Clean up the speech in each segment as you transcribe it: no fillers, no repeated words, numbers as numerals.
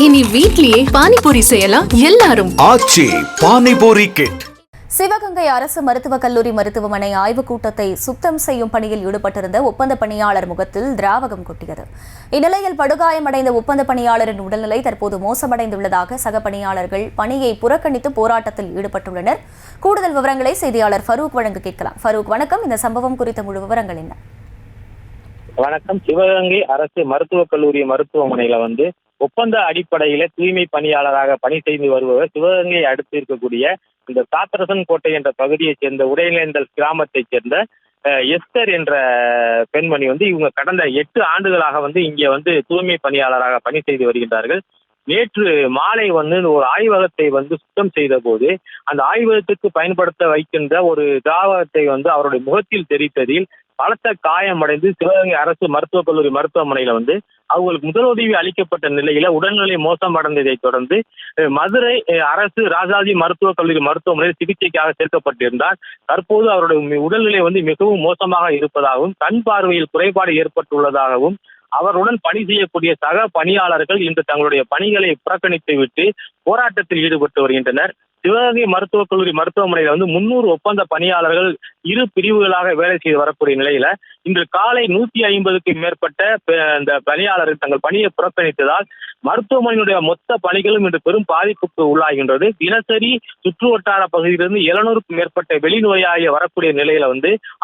இனி வீட்லயே பானிபூரி செய்யலாம் எல்லாரும். ஆச்சி பானிபூரி கிட். சிவகங்கை அரசு மருத்துவக் கல்லூரி மருத்துவமனை ஆய்வுக் கூட்டத்தை சுத்தம் செய்யும் பணியில் ஈடுபட்டிருந்த ஒப்பந்த பணியாளர் முகத்தில் திராவகம் கொட்டியது. இந்நிலையில் படுகாயமடைந்த ஒப்பந்த பணியாளரின் உடல்நிலை தற்போது மோசமடைந்துள்ளதாக சக பணியாளர்கள் பணியை புறக்கணித்து போராட்டத்தில் ஈடுபட்டுள்ளனர். கூடுதல் விவரங்களை செய்தியாளர் ஃபரூக் வழங்க கேட்கலாம். ஃபரூக், வணக்கம். இந்த சம்பவம் குறித்த முழு விவரங்கள் என்ன? வணக்கம். சிவகங்கை அரசு மருத்துவக் கல்லூரி மருத்துவமனையில ஒப்பந்த அடிப்படையில தூய்மை பணியாளராக பணி செய்து வருபவர் சிவகங்கை அடுத்து இருக்கக்கூடிய இந்த சாத்தரசன் கோட்டை என்ற பகுதியைச் சேர்ந்த உடையநேந்தல் கிராமத்தைச் சேர்ந்த எஸ்தர் என்ற பெண்மணி இவங்க கடந்த 8 ஆண்டுகளாக இங்கே தூய்மை பணியாளராக பணி செய்து வருகின்றார்கள். நேற்று மாலை ஒரு ஆய்வகத்தை சுத்தம் செய்த போது அந்த ஆய்வகத்துக்கு பயன்படுத்த வைக்கின்ற ஒரு திராவகத்தை அவருடைய முகத்தில் தெரித்ததில் பலத்த காயமடைந்து சிவகங்கை அரசு மருத்துவக் கல்லூரி மருத்துவமனையில அவங்களுக்கு முதலுதவி அளிக்கப்பட்ட நிலையில உடல்நிலை மோசமடைந்ததை தொடர்ந்து மதுரை அரசு ராஜாஜி மருத்துவக் கல்லூரி மருத்துவமனையில் சிகிச்சைக்காக சேர்க்கப்பட்டிருந்தார். தற்போது அவருடைய உடல்நிலை மிகவும் மோசமாக இருப்பதாகவும் கண் பார்வையில் குறைபாடு ஏற்பட்டுள்ளதாகவும் அவருடன் பணி செய்யக்கூடிய சக பணியாளர்கள் இன்று தங்களுடைய பணிகளை புறக்கணித்து விட்டு போராட்டத்தில் ஈடுபட்டு வருகின்றனர். சிவகங்கை மருத்துவக் கல்லூரி மருத்துவமனையில 300 ஒப்பந்த பணியாளர்கள் 2 பிரிவுகளாக வேலை செய்து வரக்கூடிய நிலையில இன்று காலை 150க்கும் மேற்பட்ட இந்த பணியாளர்கள் தங்கள் பணியை புறக்கணித்ததால் மருத்துவமனையினுடைய மொத்த பணிகளும் இன்று பெரும் பாதிப்புக்கு உள்ளாகின்றது. தினசரி சுற்று வட்டார பகுதியிலிருந்து 700க்கும் மேற்பட்ட வெளிநோயாளி வரக்கூடிய நிலையில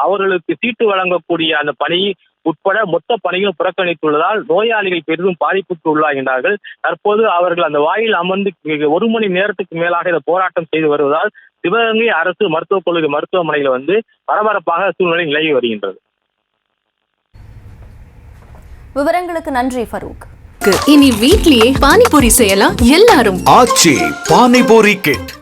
அவர்களுக்கு சீட்டு வழங்கக்கூடிய அந்த பணி உட்பட மொத்த பணிகளும் புறக்கணித்துள்ளதால் நோயாளிகள் பெரிதும் பாதிப்புக்கு உள்ளாகின்றார்கள். தற்போது அவர்கள் அந்த வாயில் அமர்ந்து 1 மணி நேரத்துக்கு மேலாக இந்த போராட்டம் செய்து வருவதால் சிவகங்கை அரசு மருத்துவக் கல்லூரி மருத்துவமனையில பரபரப்பாக சூழ்நிலை நிலவி வருகின்றது. விவரங்களுக்கு நன்றி ஃபரூக். இனி வீட்லயே பானிபூரி செய்யலாம் எல்லாரும். ஆச்சி பானிபூரி கிட்.